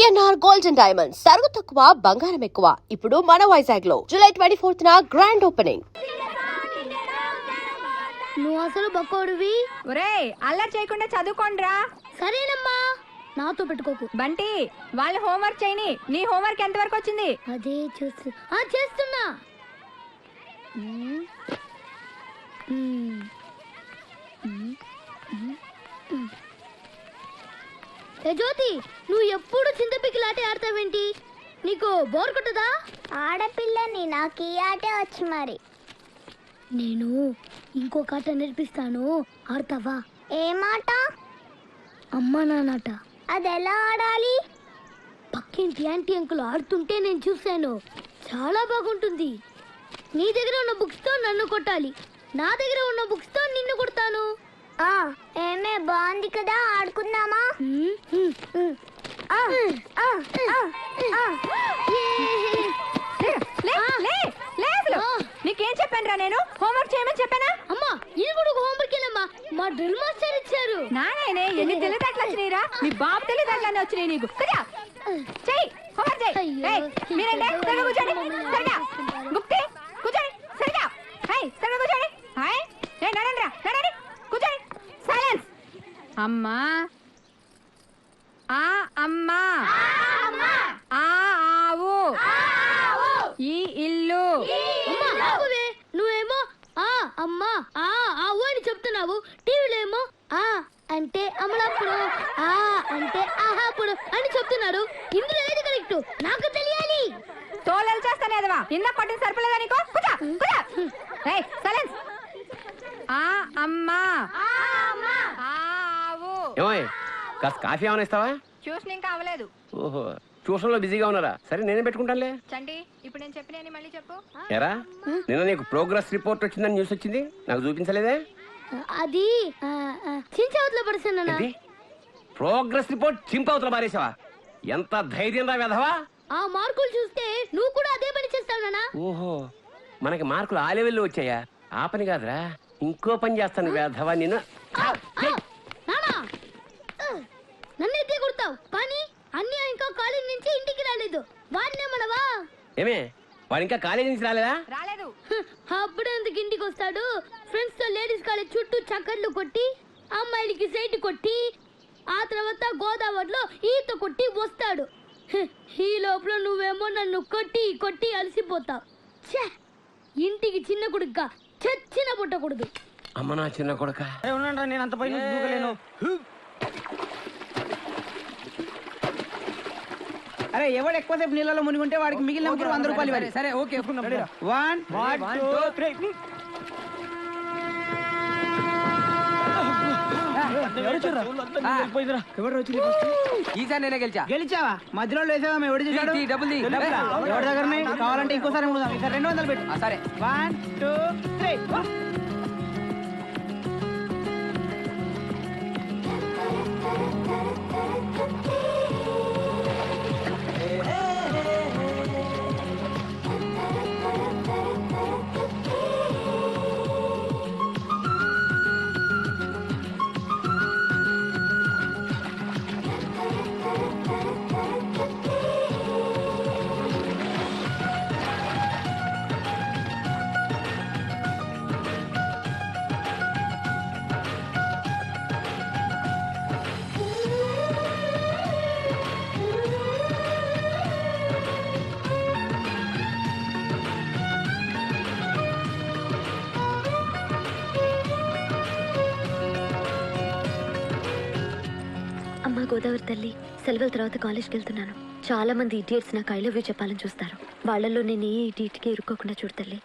VNR gold and diamonds తరుగు తక్కువ బంగారం ఎక్కువ. ఇప్పుడు మన వైజాగ్ లో జూలై 24న గ్రాండ్ ఓపెనింగ్. నువ్వు అసలు బక్కోడివి. ఒరేయ్ అల్లరి చేయకుండా చదువుకోండిరా. సరేనమ్మా, నాతో పెట్టుకోకు. బంటి వాళ్ళు హోంవర్క్ చేయని. నీ హోంవర్క్ ఎంత వరకు వచ్చింది? అదే చేస్తున్నా. ఏ జ్యోతి, నువ్వు ఎప్పుడు చింతపిక్కిలాటే ఆడతావేంటి? నీకు బోర్ కొట్టదా? ఆడపిల్లని నాకు ఈ ఆటే వచ్చి మరి. నేను ఇంకొక ఆట నేర్పిస్తాను, ఆడతావా? ఏ మాట? అమ్మా నాన్నట. అది ఎలా ఆడాలి? పక్కింటి యాంటీ అంకుల్ ఆడుతుంటే నేను చూశాను, చాలా బాగుంటుంది. నీ దగ్గర ఉన్న బుక్స్ తో నన్ను కొట్టాలి, నా దగ్గర ఉన్న బుక్స్ తో నిన్ను కొడతాను. ఏమే బాగుంది కదా, ఆడుకుందామా? నీకేం చెప్పాను రా? నేను హోంవర్క్ చేయమని చెప్పానా? అమ్మా, ఇది కూడా హోంవర్క్ ఏనమ్మా, మా డ్రిల్ మాస్టర్ ఇచ్చారు. నానే ఎన్ని తెలివితేటలు వచ్చినాయిరా? నీ బాబు తెలివితేటలన్నీ వచ్చినాయి నీకు. కదా చెయ్యి, హోంవర్క్ చెయ్యి. మీరేంటే సరిగా కూర్చోండి. సరిగా బుక్ తీ, కూర్చోండి. సరిగా సరిగా కూర్చోండి. నడండి రా, నడండి, కూర్చోండి. సైలెన్స్. అమ్మా ఆ అమ్మా, ఆ ఆవు, ఈ ఇల్లు. నువ్వేమో ఆ అమ్మా ఆ ఆవు అని చెప్తున్నావు, టీవీలో ఏమో ఆ అంటే అమలాపురం, ఆ అంటే ఆహాపురం అని చెప్తున్నారు. ఇందులో ఏది కరెక్ట్ నాకు తెలియాలి. తోలలు చేస్తానే అదవా, నిన్న కొట్టిన సరిపోలేదా నీకు? కూర్చో, కూర్చో. సైలెన్స్. ఆ అమ్మా, ఆ ఆవు. ఏమోయ్, కాస్త కాఫీ ఏమైనా ఇస్తావా? ట్యూషన్ ఇంకా అవ్వలేదు. ఓహో, ట్యూషన్ లో బిజీగా ఉన్నారా? సరే నేనే పెట్టుకుంటానులే. చండి, ఇప్పుడు నేను చెప్పిన మళ్ళీ చెప్పు. ఎరా, నిన్న నీకు ప్రోగ్రెస్ రిపోర్ట్ వచ్చిందని న్యూస్ వచ్చింది, నాకు చూపించలేదే? అది చించవతలో పడుతున్నా. ప్రోగ్రెస్ రిపోర్ట్ చింపవతల పారేసావా? ఎంత ధైర్యం రా వెధవా! ఆ మార్కులు చూస్తే నువ్వు కూడా అదే పని చేస్తావునా? ఓహో, మనకి మార్కులు ఆ లెవెల్లో వచ్చాయా? ఆ పని కాదురా, ఇంకో పని చేస్తాను వెధవా నిన్ను. నన్ను ఎత్తి కొడతావు, కానీ అన్నీ ఇంకా కాలేజ్ నుంచి ఇంటికి రాలేదు. వాడినేమనవా? ఏమే, వాడు ఇంకా కాలేజీ నుంచి రాలేదా? రాలేదు. అప్పుడే ఎందుకు ఇంటికి వస్తాడు? ఫ్రెండ్స్ తో లేడీస్ కాలేజ్ చుట్టూ చక్కర్లు కొట్టి, అమ్మాయిలకి సైట్ కొట్టి, ఆ తర్వాత గోదావరిలో ఈత కొట్టి వస్తాడు. ఈ లోపల నువ్వేమో నన్ను కొట్టి కొట్టి అలసిపోతావు. ఇంటికి చిన్న కొడుక చచ్చిన పుట్టకూడదు. అమ్మ నా చిన్న కొడుక, నేను అంత పైన దూకలేను. అరే, ఎవడు ఎక్కువసేపు నీళ్ళలో మునిగుంటే వాడికి మిగిలిన ముగ్గురు 100 రూపాయలు ఇవ్వాలి. సరే, ఓకే. 1 2 3. ఈసారి నేనే గెలిచావా? మధ్యలో వేసావా? ఎవడు చేశాడు? ఎవరి దగ్గర కావాలంటే ఇంకోసారి 200 పెట్టు. సరే, 1 2 3. అమ్మా గోదావరి తల్లి, సెలవుల తర్వాత కాలేజ్కి వెళ్తున్నాను. చాలా మంది ఇడియట్స్ నాకు ఐ లవ్ యూ చెప్పాలని చూస్తారు. వాళ్ళల్లో నేను ఏ ఇడియట్కి ఇరుక్కోకుండా చూడు తల్లి.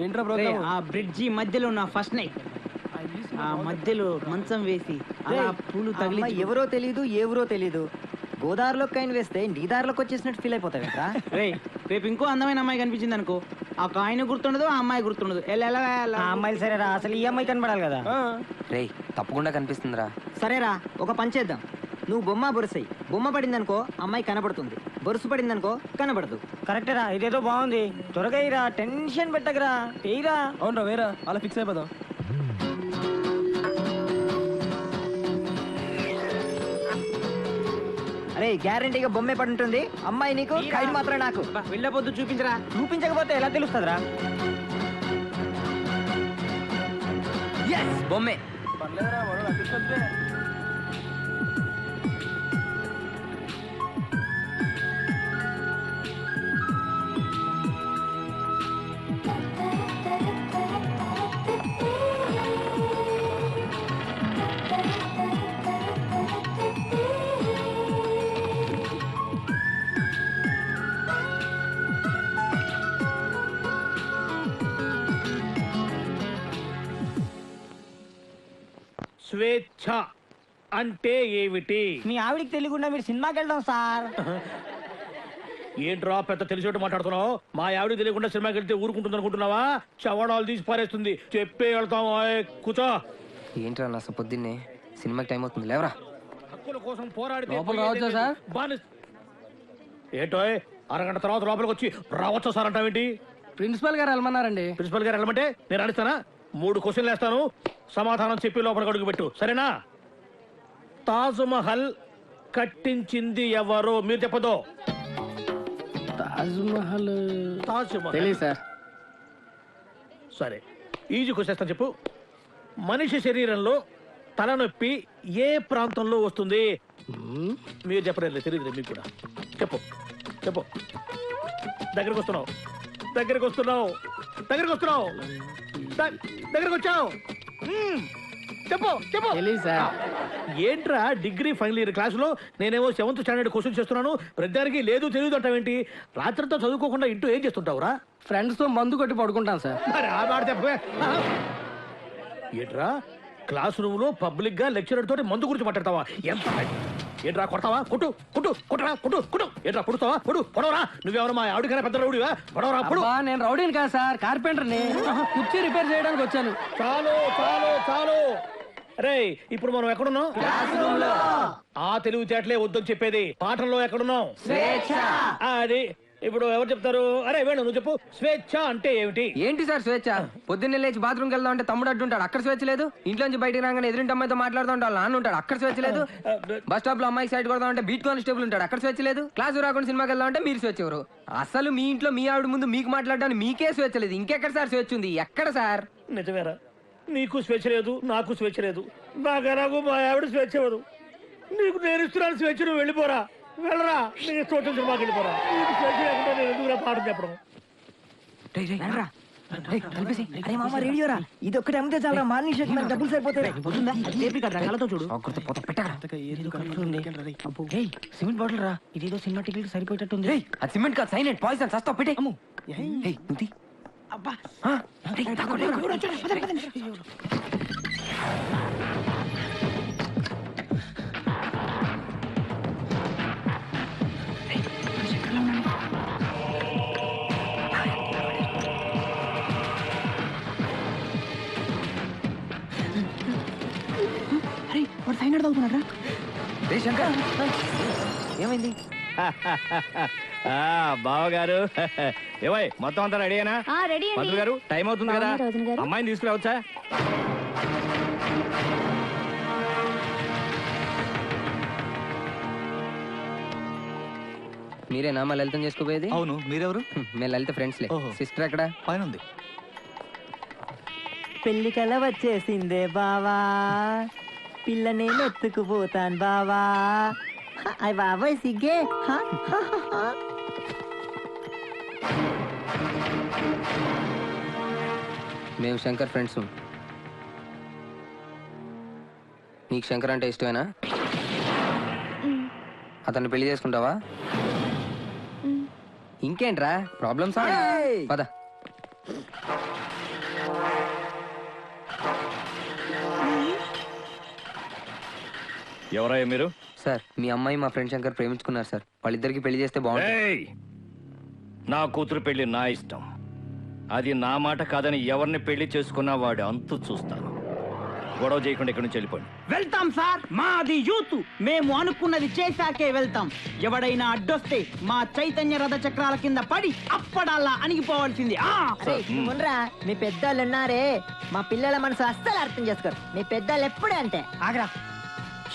ఏంట్రా ప్రోగ్రామ్? ఆ బ్రిడ్జి మధ్యలో నా ఫస్ట్ నైట్, ఆ మధ్యలో మంచం వేసి అలా పూలు తగిలి ఎవరో తెలీదు ఎవరో తెలీదు, గోదావరిలో కాయిన్ వేస్తే నీ దారిలోకి వచ్చేసినట్టు ఫీల్ అయిపోతావు కదా. రేపు ఇంకో అందమైన అమ్మాయి కనిపించింది అనుకో, ఆ కాయిన్ గుర్తుండదు, ఆ అమ్మాయి గుర్తుండదు. ఆ అమ్మాయిలు సరేరా, అసలు ఈ అమ్మాయి కనబడాలి కదా. రేయ్ తప్పకుండా కనిపిస్తుందిరా. సరేరా, ఒక పని చేద్దాం. నువ్వు బొమ్మ బొరుసై, బొమ్మ పడిందనుకో అమ్మాయి కనబడుతుంది, బొరుసు పడిందనుకో కనబడదు. కరెక్టేరా, ఇదేదో బాగుంది. త్వరగా ఇరా, టెన్షన్ పెట్టకరా, ఏరా. అవునరా వేరా, అలా ఫిక్స్ అయిపోదాం. అరే గ్యారంటీగా బొమ్మే పడి ఉంటుంది, అమ్మాయి నీకు, కాయిన్ మాత్రం నాకు. వెళ్ళబోద్దు, చూపించరా. చూపించకపోతే ఎలా తెలుస్తుందిరా? బొమ్మే. స్వేచ్ఛ అంటే ఏమిటి? మీ ఆవిడికి తెలియకుండా మీరు సినిమాకి వెళ్దాం సార్. ఏంట్రా పెద్ద తెలిసేట్టు మాట్లాడుతున్నావు? మా ఆవిడ తెలియకుండా సినిమాకి వెళ్తే ఊరుకుంటుంది అనుకుంటున్నావా? చవడాలు తీసి పారేస్తుంది. చెప్పే వెళ్తాం. కూర్చో. ఏంట్రా నా పొద్దున్నే సినిమాకి టైం అవుతుంది, లేవరా. హక్కుల కోసం పోరాడితే రావచ్చా సార్? ఏంటో అరగంట తర్వాత లోపలికి వచ్చి రావచ్చా సార్ అంటావేంటి? ప్రిన్సిపల్ గారు వెళ్ళమన్నారండి. ప్రిన్సిపల్ గారు వెళ్ళమంటే నేను అడిస్తానా? 3 క్వశ్చన్లు వేస్తాను, సమాధానం చెప్పి లోపలికి అడుగు పెట్టు, సరేనా? తాజ్ మహల్ కట్టించింది ఎవరు? మీరు చెప్పదు. తాజ్ మహల్ తాజ్ మహల్ సార్. సరే, ఈజీ క్వశ్చన్ చెప్పు. మనిషి శరీరంలో తలనొప్పి ఏ ప్రాంతంలో వస్తుంది? మీరు చెప్పలేదు, తెలియదు మీకు కూడా. చెప్పు చెప్పు. దగ్గరకు వస్తున్నావు, దగ్గరకు వస్తున్నావు, దగ్గరకు వస్తున్నావు, దగ్గరకు వచ్చావు. చెప్పు చెప్పు. ఏంట్రా డిగ్రీ ఫైనల్ ఇయర్ క్లాసులో నేనేమో 7th స్టాండర్డ్ క్వశ్చన్ చేస్తున్నాను, ప్రతిదానికి లేదు తెలియదు అంటావేంటి? రాత్రితో చదువుకోకుండా ఇంటూ ఏం చేస్తుంటావురా? ఫ్రెండ్స్ తో మందు కొట్టి పడుకుంటాను సార్. మరి ఆ మాట చెప్పే. ఏంట్రా క్లాస్ రూమ్ లో పబ్లిక్ గా లెక్చరర్ తోటి మందు గురించి మాట్లాడతావా? ఎంత ఏంట్రా కొడతావా? కొట్టు కొట్టు కొట్టరా, కొట్టు కొట్టు. ఏంట్రా కొడుతావా? పొడు పొడవరా. నువ్వెవరు మా ఆవిడకైనా పెద్ద రౌడీవా? పొడవరా పొడు. నేను రౌడీని కాదు సార్, కార్పెంటర్ని. కుర్చీ రిపేర్ చేయడానికి వచ్చాను. చాలు చాలు చాలు. రే ఇప్పుడు మనం ఎక్కడున్నాం? ఆ తెలివితేటలే వద్దని చెప్పేది. పాఠంలో ఎక్కడున్నాం? అది ఇప్పుడు ఎవరు చెప్తారు? అరే వేణు నువ్వు చెప్పు. స్వేచ్ఛ అంటే ఏమిటి? ఏంటి సార్ స్వేచ్ఛ? పొద్దున్నే లేచి బాత్రూమ్కి వెళ్దాం అంటే తమ్ముడు అడ్డుంటాడు, అక్కడ స్వేచ్ఛ లేదు. ఇంట్లోంచి బయటకు రాగానే ఎదురింటి అమ్మాయితో మాట్లాడుతూ ఉంటాడు, నాన్న ఉంటాడు, అక్కడ స్వేచ్ఛ లేదు. బస్ స్టాప్ లో అమ్మాయి సైడ్ కొడదాం అంటే బీట్ కానిస్టేబుల్ ఉంటాడు, అక్కడ స్వేచ్ఛ లేదు. క్లాసు రాకుండా సినిమాకి వెళ్దాం అంటే మీరు స్వేచ్ఛ ఎవరు? అసలు మీ ఇంట్లో మీ ఆవిడ ముందు మీకు మాట్లాడడానికి మీకే స్వేచ్ఛ లేదు, ఇంకెక్కడ సార్ స్వేచ్ఛ ఉంది? ఎక్కడ సార్? నిజమేరా, నీకు స్వేచ్ఛ లేదు, నాకు స్వేచ్ఛ లేదు. నాకు మా ఆవిడ స్వేచ్ఛ ఇవ్వదు. నీకు నేను ఇస్తున్నాను స్వేచ్ఛ, నువ్వు వెళ్ళిపోరా. వెళ్ళరా, నీ ఇష్టం సినిమాకి వెళ్ళిపోరా. నీకు స్వేచ్ఛ లేకుండా నేను ఎందుకు పాఠం చెప్పడం? రేడియోరా, ఇది ఒక్కటి అమ్మితే చాలా మార్నింగ్ షోకి మనకు డబ్బులు సరిపోతాయి. చూడు సిమెంట్ బాటిల్ రా, ఇదేదో సినిమా టికెట్ సరిపోయేటట్టుంది. అది సిమెంట్ కాదు, సైలెంట్ పాయిజన్. సస్తా పెట్టే. అబ్బా వాడు సైన్ తాగుతున్నారా? శంకర్ ఏమైంది? బావగారు ఏవై మొత్తం అంతా రెడీనా? రెడీ మంత్రులు గారు టైం అవుతుంది కదా, అమ్మాయిని తీసుకురావచ్చా? మీరేనా మా లలితం చేసుకోపోయేది? అవును, మీరెవరు? మేము లలిత ఫ్రెండ్స్లే. సిస్టర్ ఎక్కడ? పైన ఉంది. పెళ్లి కల వచ్చేసిందే బావా, పిల్ల నేను ఎత్తుకుపోతాను బావా. అయ్య బాబాయ్ సిగ్గే. మేము శంకర్ ఫ్రెండ్స్. నీకు శంకర్ అంటే ఇష్టమేనా? అతన్ని పెళ్లి చేసుకుంటావా? ఇంకేంట్రా ప్రాబ్లమ్స్? పద. ఎవరయ్యా మీరు? సార్ మీ అమ్మాయి మా ఫ్రెండ్ శంకర్ ప్రేమించుకున్నారు సార్. వాళ్ళిద్దరికి పెళ్లి చేస్తే బాగుంటుంది. ఏయ్! నా కూతురు పెళ్లి నా ఇష్టం. అది నా మాట కాదని ఎవరిని పెళ్లి చేసుకున్నా వాడు అంతు చూస్తాను. గొడవ చేయకుండా ఇక్కడి నుంచి వెళ్ళిపోండి. వెళ్తాం సార్, మాది యూత్, మేము అనుకున్నది చేశాకే వెళ్తాం. ఎవడైనా అడ్డొస్తే మా చైతన్య రథ చక్రాల కింద పడి అప్పడల్లా అణిగిపోవాల్సింది. మీ పెద్దోళ్ళు ఉన్నారే, మా పిల్లల మనసు అస్సలు అర్థం చేసుకోరు. మీ పెద్దోళ్ళు ఎప్పుడే అంటే ఆగ్రా.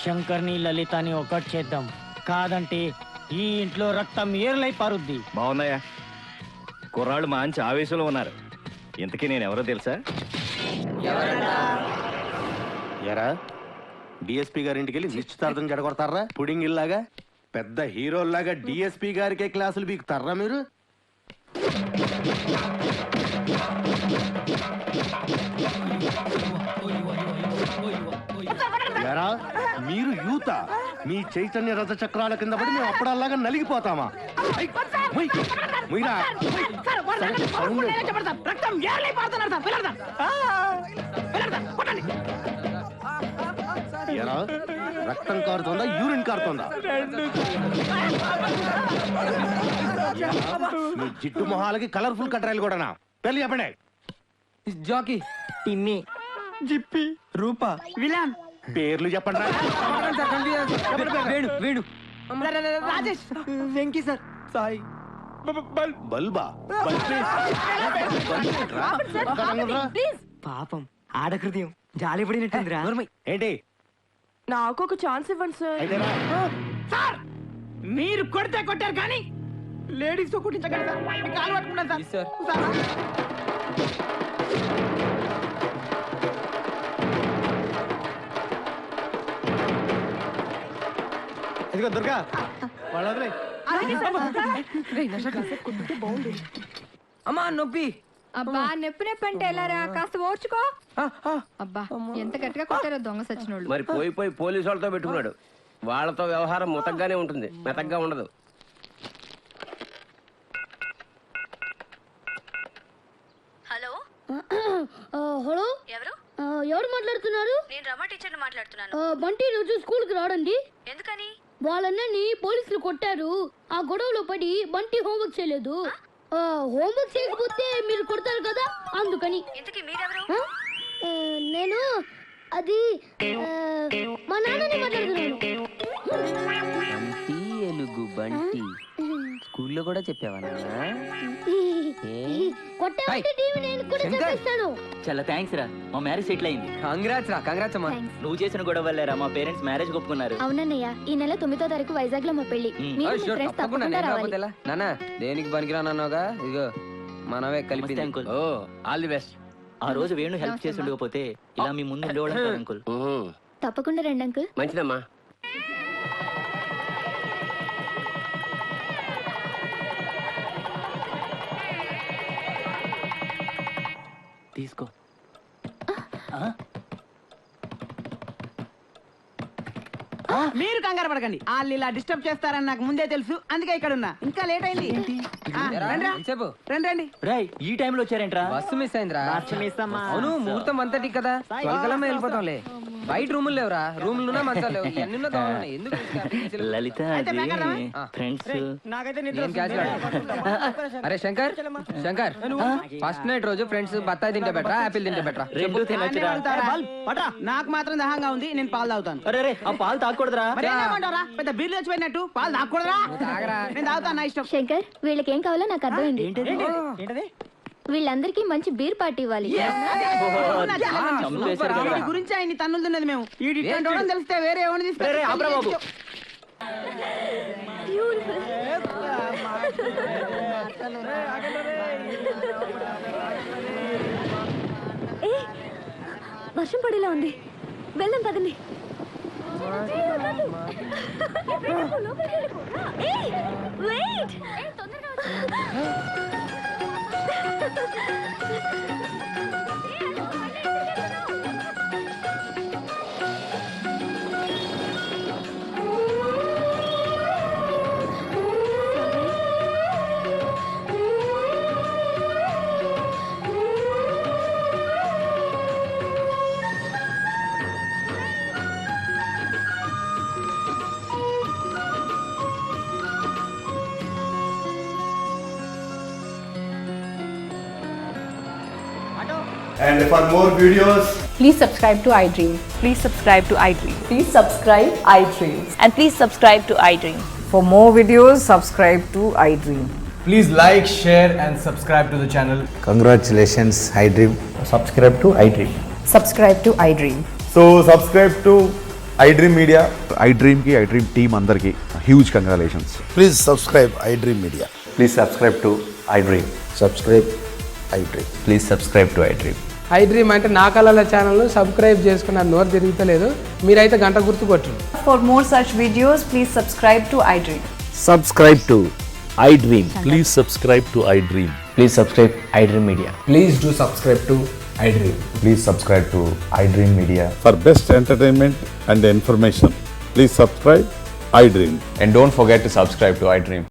శంకర్ని లలితని ఒకటి చేద్దాం, కాదంటే ఈ ఇంట్లో రక్తం ఏర్లై పారుద్ది. బాగున్నాయా? కుర్రాళ్ళు మంచి ఆవేశంలో ఉన్నారు. ఇంతకీ నేను ఎవరో తెలుసా? ఎరా డిఎస్పీ గారింటికి వెళ్ళి నిశ్చితార్థం జడగొడతారా? పుడింగ్ ఇల్లాగా పెద్ద హీరోల్లాగా డిఎస్పీ గారికే క్లాసులు బీకుతారా మీరు? ఎరా మీరు యూత, మీ చైతన్య రథ చక్రాల కింద పడి మేము అప్పుడల్లాగా నలిగిపోతామా? రక్తం ఏర్లై పారుతున్నారు సార్, వెళ్ళండి సార్. ఎరా రక్తం కారుతోందా, యూరిన్ కారుతోందా? మీ జిట్టు మొహాలకి కలర్ఫుల్ కట్రాయలు కూడానా? పెళ్లి చెప్పండి. జాకీ, టిమ్మి, జిప్పి, రూపా, విలాన్, పేర్లు చెప్పండి రా. వేణు వేణు రాజేష్, వెంకీ సార్, సాయి, బల్బా పాపం ఆడహృదయం జాలి పడినట్టుందిరా. ఏంటి? నాకు ఒక ఛాన్స్ ఇవ్వండి సార్. అయితేనా? సార్ మీరు కొడితే కొట్టారు కానీ లేడీస్ తో కుట్టించగలరు సార్. మీకు కాలు పట్టుకున్నాను సార్. సార్ ఇదిగో దుర్గా, వాళ్ళు వదిలే. అమ్మా నొప్పి. అబ్బా నొప్పి నొప్పి అంటే ఎలారా, కాస్త ఓర్చుకో. అబ్బా ఎంత గట్టిగా కొట్టారో దొంగ సచ్చినోళ్ళు. మరి పోయి పోయి పోలీసు వాళ్ళతో పెట్టుకున్నాడు. వాళ్ళతో వ్యవహారం ముతగ్గానే ఉంటుంది, మెతగ్గా ఉండదు. హలో, హలో, ఎవరు? ఎవరు మాట్లాడుతున్నారు? నేను రమా టీచర్ని మాట్లాడుతున్నాను. బంటి రోజు స్కూల్ కి రాడండి. ఎందుకని? వాళ్ళని పోలీసులు కొట్టారు. ఆ గొడవలో పడి బంటి హోంవర్క్ చేయలేదు. హోంవర్క్ చేయకపోతే మీరు కొడతారు కదా, అందుకని. ఇంతకీ మీరెవరు? నేను అది మా నాన్నని మాట్లాడుతున్నాను. బంటి ఎలుగు బంటి స్కూల్లో కూడా చెప్పావా? కొట్టామంటే టీవీ నేను కూడా చెప్పేస్తాను. చాలా థ్యాంక్స్ రా, మా మ్యారేజ్ సెటిల్ అయింది. కంగ్రాట్స్ రా, కంగ్రాట్స్ అమ్మా. నువ్వు చేసిన గొడవ వల్లేరా మా పేరెంట్స్ మ్యారేజ్ ఒప్పుకున్నారు. అవునన్నయ్య, ఈ నెల 9వ తారీఖు వైజాగ్ లో మా పెళ్లి. మీరు మీ ఫ్రెండ్స్ తప్పకుండా రావాలి. నానా దేనికి పనికిరానన్నావుగా, ఇదిగో మనమే కలిపి. అంకుల్, ఓ ఆల్ ది బెస్ట్. ఆ రోజు వేణు హెల్ప్ చేసి ఉండకపోతే ఇలా మీ ముందు ఉండేవాడు అంకుల్. తప్పకుండా రండి అంకుల్. మంచిదమ్మా. తీసుకో. మీరు కంగారు పడకండి, వాళ్ళు ఇలా డిస్టర్బ్ చేస్తారని నాకు ముందే తెలుసు, అందుకే ఇక్కడ ఉన్నా. ఇంకా లేట్ అయింది. చెప్పు. రండి రండి. రేయ్, ఈ టైంలో వచ్చారేంట్రా? బస్సు మిస్ అయిందిరా. అవును ముహూర్తం అంతటి కదా, 12 కల్లా వెళ్ళిపోతాంలే. బయట రూములు లేవురా, రూములున్నా మంచాలు లేవు. ఇవన్నీ ఉన్న దోమలు. ఎందుకు లలిత ఫ్రెండ్స్. ఏం క్యాచ్ అరే శంకర్, శంకర్ ఫస్ట్ నైట్ రోజు ఫ్రెండ్స్ బత్తాయి తింటే బెటరా, యాపిల్ తింటే బెటరా? రెండు తినొచ్చురా. నాకు మాత్రం దహంగా ఉంది, నేను పాలు తాగుతాను. అరే ఆ పాలు తాగకూడదురా. మరి ఏమంటారా, పెద్ద బీర్లు వచ్చిపోయినట్టు పాలు తాగకూడదురా? నేను తాగుతాను, నా ఇష్టం. శంకర్, వీళ్ళకి ఏం కావాలో నాకు అర్థమైంది. ఏంటది? వీళ్ళందరికీ మంచి బీర్ పార్టీ ఇవ్వాలి. వీడి గురించి ఆయన తన్నులుతున్నది మేము. ఈ తెలిస్తే వేరే ఎవరిని తీసుకెళ్తాం. వర్షం పడేలా ఉంది, వెళ్దాం పదండి. And for more videos, Please subscribe to iDream. Please subscribe to iDream. Please subscribe iDream. And please subscribe to iDream. For more videos, subscribe to iDream. Please like, share and subscribe to the channel. congratulations, iDream. Subscribe to iDream. Subscribe to iDream. So subscribe to iDream Media. iDream ki iDream team andarki huge congratulations. Please subscribe iDream Media. Please subscribe to iDream. Subscribe iDream. Please subscribe to iDream. iDream అంటే నా కళల channel subscribe చేసుకున్న నోరు తిరుగుతలేదు. మీరైతే గంట గుర్తు కొట్టండి. For more such videos, please subscribe to iDream. Subscribe to iDream. Please subscribe to iDream. Please subscribe iDream Media. Please do subscribe to iDream. Please subscribe to iDream Media. For best entertainment and information, please subscribe iDream. And don't forget to subscribe to iDream.